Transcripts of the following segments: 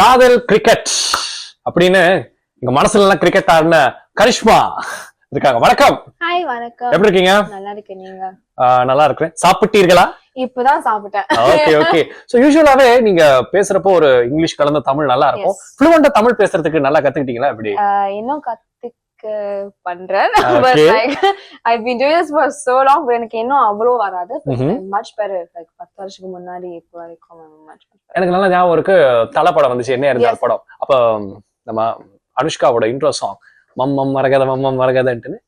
காதல் கிரிக்கெட் அப்படின்னு எங்க மனசுல எல்லாம் கிரிக்கெட் ஆடின கரிஷ்மா இருக்காங்க. வணக்கம். ஹாய், வணக்கம். எப்படி இருக்கீங்க? நல்லா இருக்கேன். நீங்க? நல்லா இருக்கிறேன். சாப்பிட்டீர்களா? இப்பதான் சாப்பிட்டேன். Okay okay. சோ யூசுவலாவே நீங்க பேசுறப்போ ஒரு இங்கிலீஷ் கலந்த தமிழ் நல்லா இருக்கும். ஃப்ளூவெண்டா தமிழ் பேசுறதுக்கு நல்லா கத்துக்கிட்டீங்களா? எப்படி? இன்னும் கத்துக்க பண்றேன். I've been doing this for so long. எனக்கு இன்னும் அவ்வளோ வராது. Much better. Like 10 வருஷத்துக்கு முன்னாடி இப்போ வரைக்கும் much better. எனக்கு நல்லா ஞாபகம் இருக்கு. தல படம் வந்துச்சு, என்ன இருந்தால் படம். அப்ப நம்ம அனுஷ்காவோட இன்ட்ரோ சாங் மம்மம் மரகத மம்மம் மரகதன்ட்டு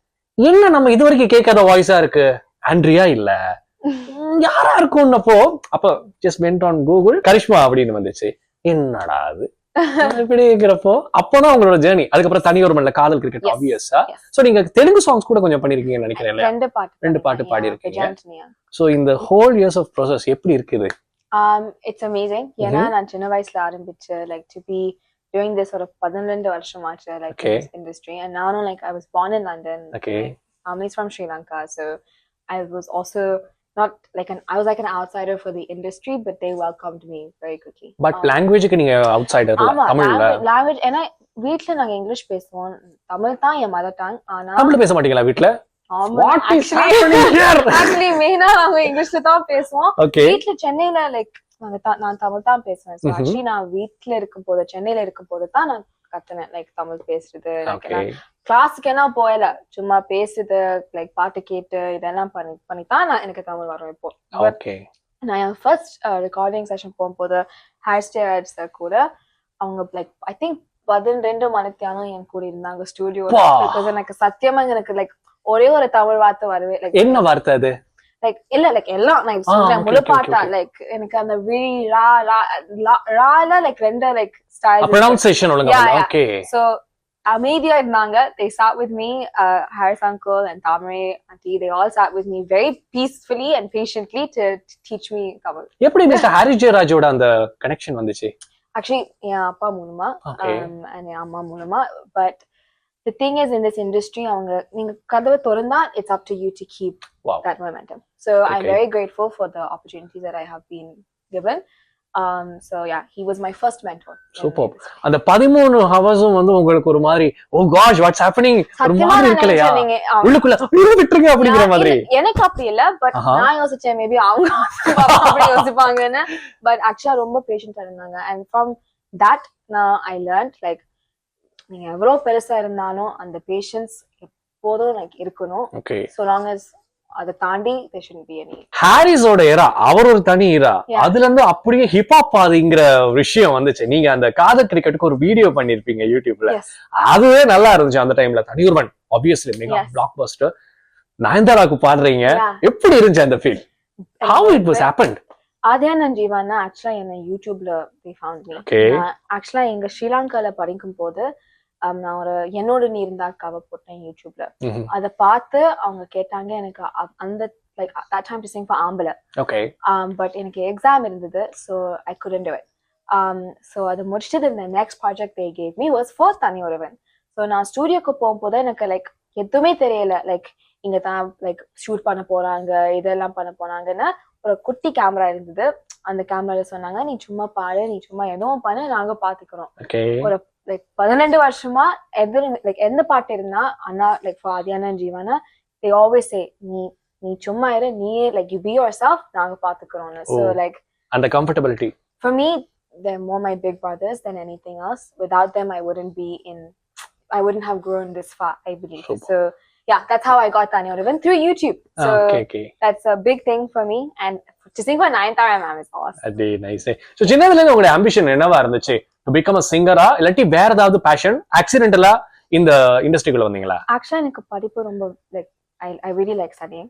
என்ன நம்ம இது வரைக்கும் கேட்காத வாய்ஸா இருக்கு. ஆண்ட்ரியா இல்ல யாரா இருக்கும்னப்போ அப்ப just went on Google Karishma அப்படின்னு வந்துச்சு. என்னடா அது இப்படி இருக்கிறப்போ அப்பதான் உங்களோட ஜேர்னி. அதுக்கப்புறம் தனி ஒரு மல்ல காதல் கிரிக்கெட் ஆப்வியஸா. சோ நீங்க தெலுங்கு சாங்ஸ் கூட கொஞ்சம் பண்ணிருக்கீங்கன்னு நினைக்கிறேன். ரெண்டு பாட்டு பாடி இருக்கீங்க. சோ இந்த ஹோல் இயர்ஸ் ஆஃப் ப்ராசஸ் எப்படி இருக்குது? It's amazing. ஏன்னா நான் சின்ன வயசுல ஆரம்பிச்சு like to be doing this sort of 12 வருஷமாச்சு like in this industry, and now like I was born in London. Okay. Family's from Sri Lanka, so I was also not like I was like an outsider for the industry, but they welcomed me very quickly. But language க்கு நீங்க outsider இல்ல, தமிழ்ல language. ஏன்னா வீட்ல நாங்க English பேசுவோம், தமிழ் தான் என் mother tongue. ஆனா தமிழ் பேச மாட்டீங்களா வீட்ல? Actually மெயினா நாங்க இங்கிலீஷ்ல தான் பேசுவோம். வீட்ல சென்னையில லைக் நான் தமிழ் தான் பேசுவேன். ஆக்சுவலி நான் வீட்ல இருக்கும் போது, சென்னையில இருக்கும் போது தான் நான் கத்துனேன் லைக் தமிழ் பேசுறது. கிளாஸுக்கு என்ன போயல, சும்மா பேசுறது லைக் பாட்டு கேட்டு இதெல்லாம் பண்ணித்தான் நான் எனக்கு தமிழ் வரும். இப்போ நான் என் ஃபர்ஸ்ட் ரெக்கார்டிங் செஷன் போகும்போது ஹேர் ஸ்டைல்ஸ் கூட அவங்க லைக் ஐ திங்க் 12 மணித்தியானம் என் கூட இருந்தாங்க ஸ்டுடியோ. எனக்கு சத்தியமா எனக்கு லைக் ஒரே ஒரு தமிழ் வார்த்தை வரவே லைக் என்ன வார்த்தை அது லைக் இல்ல லைக் எல்லாம் நான் சொல்றேன் முழு பாட்டா லைக் எனக்கு அந்த விழி ரா ரால லைக் ரெண்டு லைக் ஸ்டைல் ப்ரொனன்சியேஷன் ஒழுங்கா. ஓகே. சோ அமைதியா இருந்தாங்க. they sat with me, Harris uncle and Tamre auntie, they all sat with me very peacefully and patiently to teach me Tamil. எப்படி மிஸ்டர் ஹாரிஸ் ஜெயராஜோட அந்த connection வந்துச்சு? Actually என் அப்பா மூலமா and என் அம்மா மூலமா. But the thing is, in this industry, நீங்க கதவை திறந்தா it's up to you to keep that momentum. So I'm very grateful for the opportunities that I have been given. So yeah, he was my first mentor. Super. அந்த 13 ஹவர்ஸும் வந்து உங்களுக்கு ஒரு மாதிரி oh gosh what's happening ஒரு மாதிரி இருக்கலையா? உள்ளுக்குள்ள விட்டுருங்க அப்படிங்கிற மாதிரி. எனக்கு அப்படி இல்ல, பட் நான் யோசிச்சேன் மேபி அவங்க அப்படி யோசிப்பாங்கன்னு. பட் ஆக்சுவலா ரொம்ப பேஷண்டா இருந்தாங்க. and from that now I learned like நீங்க எவ்வளவு பெருசா இருந்தாலும் அந்த பேஷன்ஸ் எப்போதும் லைக் இருக்கணும். so long as அதை தாண்டி there shouldn't be any. ஹாரிஸோட ஏரா அவர் ஒரு தனி ஏரா. அதுல இருந்து அப்படியே ஹிப்ஹாப் ஆதுங்கிற விஷயம் வந்துச்சு. நீங்க அந்த காதல் கிரிக்கெட்டுக்கு ஒரு வீடியோ பண்ணிருப்பீங்க யூடியூப்ல. அதுவே நல்லா இருந்துச்சு அந்த டைம்ல. Thani Oruvan obviously mega blockbuster. நயன்தாராக்கு பாடுறீங்க. எப்படி இருந்துச்சு அந்த feel? how it was happened? ஆதியான ஜீவானா ஆக்சுவலா என்ன யூடியூப்ல they found me. ஆக்சுவலா எங்க ஸ்ரீலங்கால படிக்கும் போது நான் ஒரு என்னோட நீ இருந்தா கவ போட்டேன் யூடியூப்ல. அத பார்த்து அவங்க கேட்டாங்க எனக்கு அந்த like that time to sing for ஆம்பள. பட் எனக்கு எக்ஸாம் இருந்தது, so I couldn't do it. so அது முடிச்சிட்டு the next project they gave me was for தனி ஒருவன். so நான் ஸ்டுடியோக்கு போகும்போது எனக்கு லைக் எதுவுமே தெரியல. லைக் இங்க தான் லைக் ஷூட் பண்ண போறாங்க, இதெல்லாம் பண்ண போனாங்கன்னா ஒரு குட்டி கேமரா இருந்தது. அந்த கேமரால சொன்னாங்க நீ சும்மா பாடு, நீ சும்மா எதுவும் பண்ண, நாங்க பாத்துக்கிறோம். ஒரு லைக் 12 வருஷமா லைக் எந்த பாட்டு இருந்தா அண்ணா லைக் ஃபார் ஆதியான ஜீவானா they always say நீ சும்மா இரு, நீ லைக் you be yourself, நாங்க பாத்துக்கிறோம். so like and the comfortability for me they're more my big brothers than anything else. Without them I wouldn't have grown this far, I believe. so yeah, that's how I got Tani Oruvan, through YouTube. So that's a big thing for me, and to sing for Nayantara ma'am is awesome. That's nice. So சின்னதுல இருந்து உங்க ambition என்னவா இருந்துச்சு? to become a singer ஆ இல்லாட்டி வேற ஏதாவது passion accidentally இந்த இண்டஸ்ட்ரிக்குள்ள வந்தீங்களா? Actually எனக்கு படிப்பு ரொம்ப like I really like studying.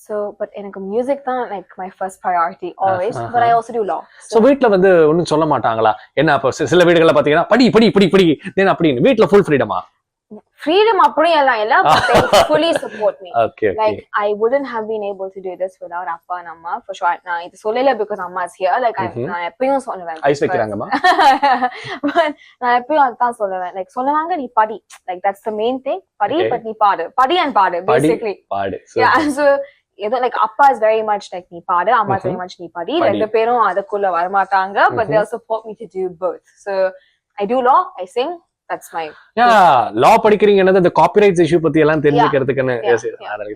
So but எனக்கு music தான் like my first priority always. But I also do law. So வீட்ல வந்து ஒண்ணும் சொல்ல மாட்டாங்களா? என்ன அப்ப சில வீடுகள்ல பாத்தீங்கன்னா படி then அப்படின்னு வீட்ல full freedom ஆ? freedom அப்படி எல்லாம் இல்ல, but they fully support me. Like I wouldn't have been able to do this without அப்பா and அம்மா for sure. நான் இது சொல்லல because அம்மா is here. Like நான் எப்பயும் சொல்லுவேன் ஐஸ் வைக்கறாங்கம்மா. நான் எப்பயும் அதான் சொல்லுவேன். like சொல்லுவாங்க நீ படி, like that's the main thing. படி, but நீ பாடு and பாடு basically. பாடு. Yeah, so ஏதோ லைக் அப்பா இஸ் வெரி மச் லைக் நீ பாடு, அம்மா இஸ் வெரி மச் நீ படி. ரெண்டு பேரும் அதுக்குள்ள வரமாட்டாங்க. But they support me to do both. So I do law, I sing. That's my law படிக்கிறீங்கன்றது இந்த காப்பிரைட்ஸ் இஷ்யூ பத்தி எல்லாம் தெரிஞ்சுக்கிறதுக்குன்னு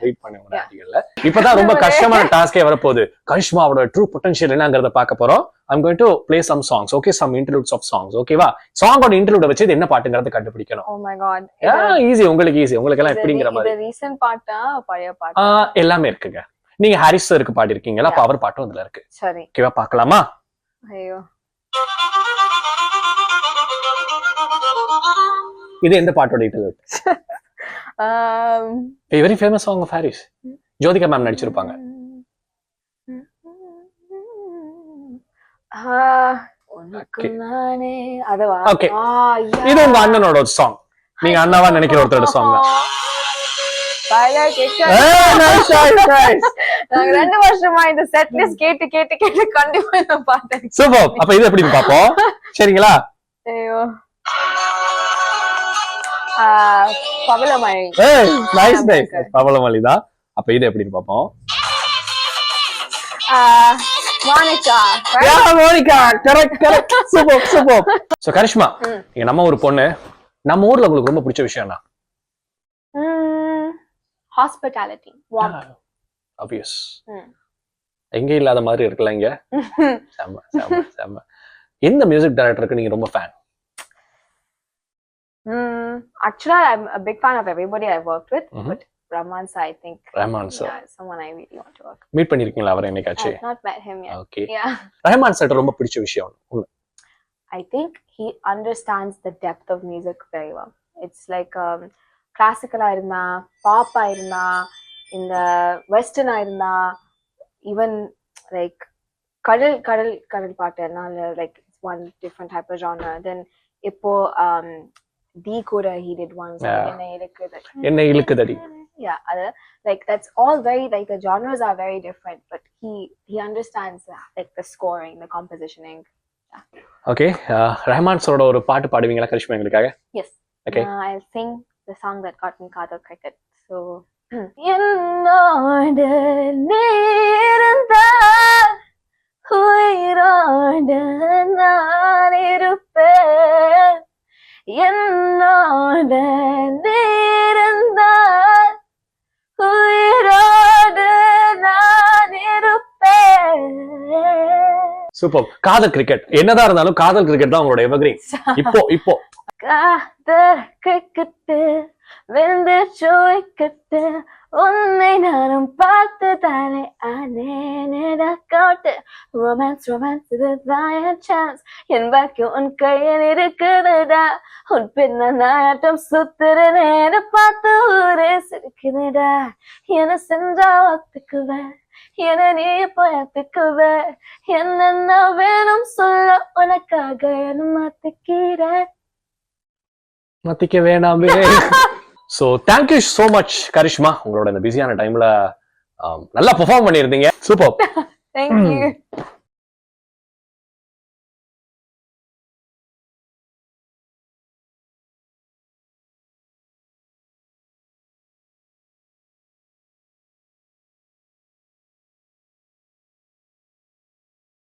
ரீட் பண்ண ஆர்டிகல்ல. இப்பதான் ரொம்ப கஷ்டமான டாஸ்கே வரப்போகுது. கரிஷ்மாவோட ட்ரூ பொட்டன்ஷியல் என்னங்கறத பார்க்க போறோம். I'm going to play some songs. Okay, some interludes of songs. ஓகேவா? சாங்கோட இன்டர்லூட வச்சு இது என்ன பாட்டுங்கறத கண்டுபிடிக்கணும். Oh my god. ஈஸி, உங்களுக்கு ஈஸி. உங்களுக்கு எல்லாம் எப்படிங்கற மாதிரி. இது ரீசன்ட் பாட்டா பழைய பாட்டா? எல்லாமே இருக்குங்க. நீங்க ஹாரிஸ் சருக்கு பாடி இருக்கீங்களா? அப்ப அவர் பாட்டும் அதுல இருக்கு. சரி. ஓகேவா, பார்க்கலாமா? ஐயோ. இது எந்த பாட்டோட interlude? A very famous song of Haris. Jyothika ma'am நடிச்சிருப்பாங்க. ஓகே, இது உங்க அண்ணனோட சாங். நீங்க அண்ணாவா நினைக்கிற ஒருத்தரோட சாங் தான். நாங்க 2 வருஷமா இந்த செட் லிஸ்ட் கேட்டு கேட்டு கேட்டு கண்டிப்பா இந்த பாட்டு. சூப்பர். அப்ப இது எப்படின்னு பாப்போம். சரிங்களா? ஐயோ. பவளமழை. Nice nice. பவளமழை தான். அப்ப இது எப்படின்னு பாப்போம். Monica. Monica, correct correct. Super super. So Karishma, நீங்க நம்ம ஒரு பொண்ணு, நம்ம ஊர்ல உங்களுக்கு ரொம்ப பிடிச்ச விஷயம் என்ன? ஹாஸ்பிட்டாலிட்டி. ஆப்வியஸ். எங்க இல்லாத மாதிரி இருக்குல்ல இங்க. செம்ம செம்ம செம்ம. எந்த மியூசிக் டைரக்டருக்கு நீங்க ரொம்ப fan? Actually, I'm a big fan of everybody I've worked with, but Rahman sir, I think. Rahman sir. Yeah, someone I really want to work with. Meet பண்ணிருக்கீங்களா அவரை என்னைக்காச்சு? I've not met him yet. Okay. Yeah. Rahman sir ரொம்ப பிடிச்ச விஷயம் ஒண்ணு. I think he understands the depth of music very well. It's like classical இருந்தா, pop இருந்தா, இந்த western இருந்தா, even like கடல் பாட்டுனால like it's one different type of genre. Then இப்போ D கூட he did one song, என்ன இழுக்குதடி. Yeah, like that's all very like the genres are very different, but he understands like the scoring, the compositioning. Yeah. Okay, Rahman சாரோட ஒரு பாட்டு பாடுவீங்களா கரிஷ்மா எங்களுக்காக? Yes. Okay. I'll sing the song that got me Kadal Cricket. So என்னோடு நீருந்தால் உயிரோடு நான் இருப்பேன், என்னோடு நீருந்தால் உயிரோடு நான் இருப்பேன். சூப்பர். காதல் கிரிக்கெட் என்னதான் இருந்தாலும் காதல் கிரிக்கெட் தான் உங்களோட எவர்கிரீன். இப்போ காதல் கிரிக்கெட் வெந்து சோய்க்கட்டு உன்னை நானும் பார்த்ததாலே ஆனேனே ரொமான்ஸ் இதுதான் சான்ஸ் என் பாக்கி உன் கையில் இருக்குதுடா, உன் பின்ன நாட்டம் சுத்துற நேரம் பார்த்து ஊரே சிரிக்குதுடா, என்ன செஞ்சா ஒத்துக்குவேன், என்ன நீ போயத்துக்குவ, என்னென்ன வேணும் சொல்ல உனக்காக என்ன மாத்திக்க வேணாமே. So thank you so much Karishma, உங்களோட இந்த பிஸியான டைம்ல நல்லா பெர்ஃபார்ம் பண்ணிருந்தீங்க. சூப்பர். Thank you.